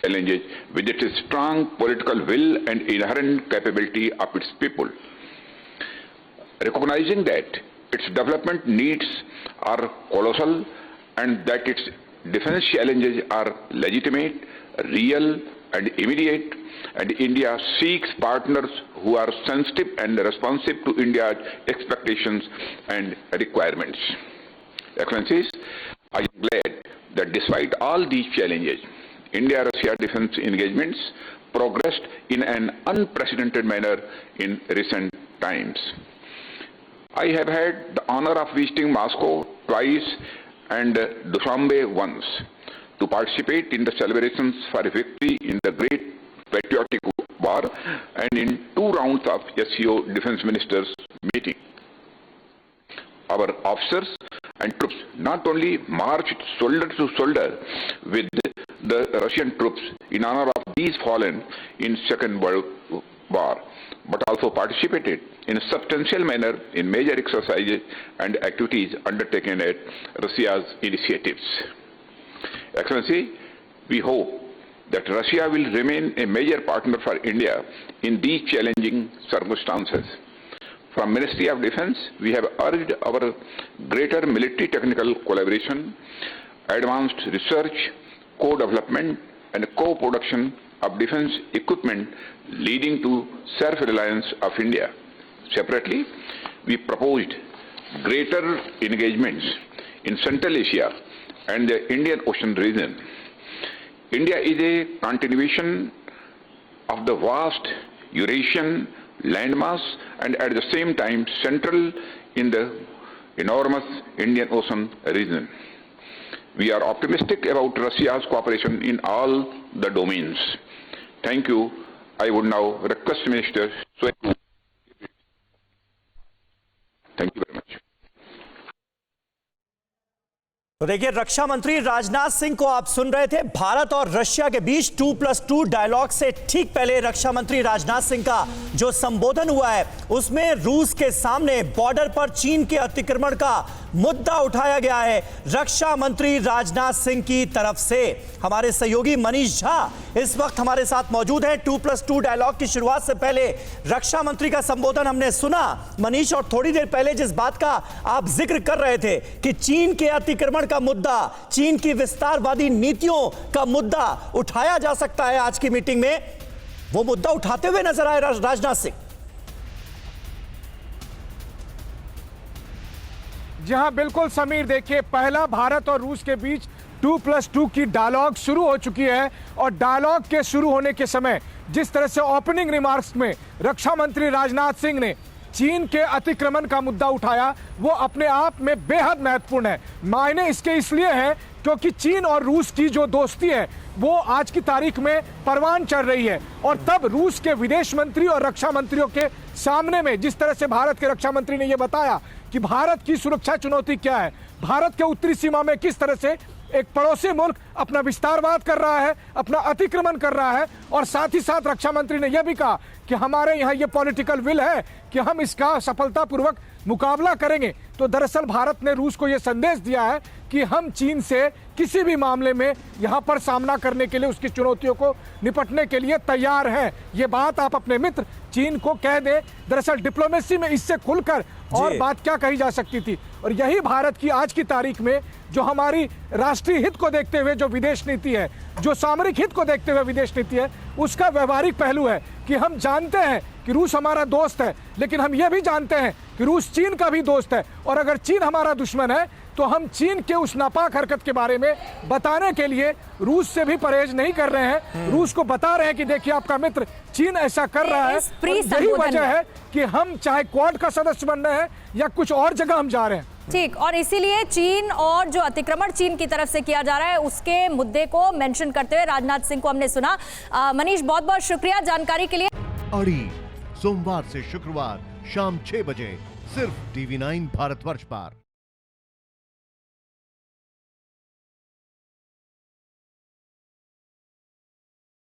challenges with its strong political will and inherent capability of its people. Recognizing that its development needs are colossal and that its defense challenges are legitimate, real and immediate, and India seeks partners who are sensitive and responsive to India's expectations and requirements. Excellencies, I am glad that despite all these challenges, India-Russia defense engagements progressed in an unprecedented manner in recent times. I have had the honor of visiting Moscow twice and Dushanbe once to participate in the celebrations for victory in the Great Patriotic War and in 2 rounds of SCO Defense Ministers meeting. Our officers and troops not only marched shoulder to shoulder with the Russian troops in honor of these fallen in Second World War, but also participated in a substantial manner in major exercises and activities undertaken at Russia's initiatives. Excellency, we hope that Russia will remain a major partner for India in these challenging circumstances. From Ministry of Defense, we have urged our greater military technical collaboration, advanced research, co-development and co-production of defense equipment leading to self-reliance of India. Separately, we proposed greater engagements in Central Asia and the Indian Ocean region. India is a continuation of the vast Eurasian landmass and at the same time central in the enormous Indian Ocean region. We are optimistic about Russia's cooperation in all the domains. Thank you. I would now request Minister Shoigu. Thank you very much. तो देखिए, रक्षा मंत्री राजनाथ सिंह को आप सुन रहे थे। भारत और Russia के बीच 2+2 dialogue से ठीक पहले रक्षा मंत्री राजनाथ सिंह का जो संबोधन हुआ है उसमें रूस के सामने बॉर्डर पर चीन के अतिक्रमण का मुद्दा उठाया गया है रक्षा मंत्री राजनाथ सिंह की तरफ से। हमारे सहयोगी मनीष झा इस वक्त हमारे साथ मौजूद हैं। 2+2 डायलॉग की शुरुआत से पहले रक्षा मंत्री का संबोधन हमने सुना मनीष, और थोड़ी देर पहले जिस बात का आप जिक्र कर रहे थे कि चीन के अतिक्रमण का मुद्दा, चीन की विस्तारवादी नीतियों का मुद्दा उठाया जा सकता है आज की मीटिंग में, वो मुद्दा उठाते हुए नजर आए राजनाथ सिंह। जी हाँ, बिल्कुल समीर, देखिए पहला भारत और रूस के बीच 2+2 की डायलॉग शुरू हो चुकी है और डायलॉग के शुरू होने के समय जिस तरह से ओपनिंग रिमार्क्स में रक्षा मंत्री राजनाथ सिंह ने चीन के अतिक्रमण का मुद्दा उठाया, वो अपने आप में बेहद महत्वपूर्ण है। मायने इसके इसलिए हैं क्योंकि चीन और रूस की जो दोस्ती है वो आज की तारीख में परवान चढ़ रही है, और तब रूस के विदेश मंत्री और रक्षा मंत्रियों के सामने में जिस तरह से भारत के रक्षा मंत्री ने यह बताया कि भारत की सुरक्षा चुनौती क्या है, भारत के उत्तरी सीमा में किस तरह से एक पड़ोसी मुल्क अपना विस्तारवाद कर रहा है, अपना अतिक्रमण कर रहा है, और साथ ही साथ रक्षा मंत्री ने यह भी कहा कि हमारे यहाँ ये पॉलिटिकल विल है कि हम इसका सफलतापूर्वक मुकाबला करेंगे। तो दरअसल भारत ने रूस को यह संदेश दिया है कि हम चीन से किसी भी मामले में यहाँ पर सामना करने के लिए, उसकी चुनौतियों को निपटने के लिए तैयार हैं। ये बात आप अपने मित्र चीन को कह दें। दरअसल डिप्लोमेसी में इससे खुलकर और बात क्या कही जा सकती थी, और यही भारत की आज की तारीख में जो हमारी राष्ट्रीय हित को देखते हुए जो विदेश नीति है, जो सामरिक हित को देखते हुए विदेश नीति है, उसका व्यवहारिक पहलू है कि हम जानते हैं कि रूस हमारा दोस्त है, लेकिन हम यह भी जानते हैं कि रूस चीन का भी दोस्त है, और अगर चीन हमारा दुश्मन है तो हम चीन के उस नापाक हरकत के बारे में बताने के लिए रूस से भी परहेज नहीं कर रहे हैं। रूस को बता रहे हैं कि देखिए आपका मित्र चीन ऐसा कर रहा है, यही वजह है कि हम चाहे क्वाड का सदस्य बन रहे हैं या कुछ और जगह हम जा रहे हैं। ठीक, और इसीलिए चीन और जो अतिक्रमण चीन की तरफ से किया जा रहा है उसके मुद्दे को मेंशन करते हुए राजनाथ सिंह को हमने सुना। मनीष, बहुत बहुत शुक्रिया जानकारी के लिए। अड़ी सोमवार से शुक्रवार शाम 6 बजे सिर्फ TV9 भारतवर्ष पर।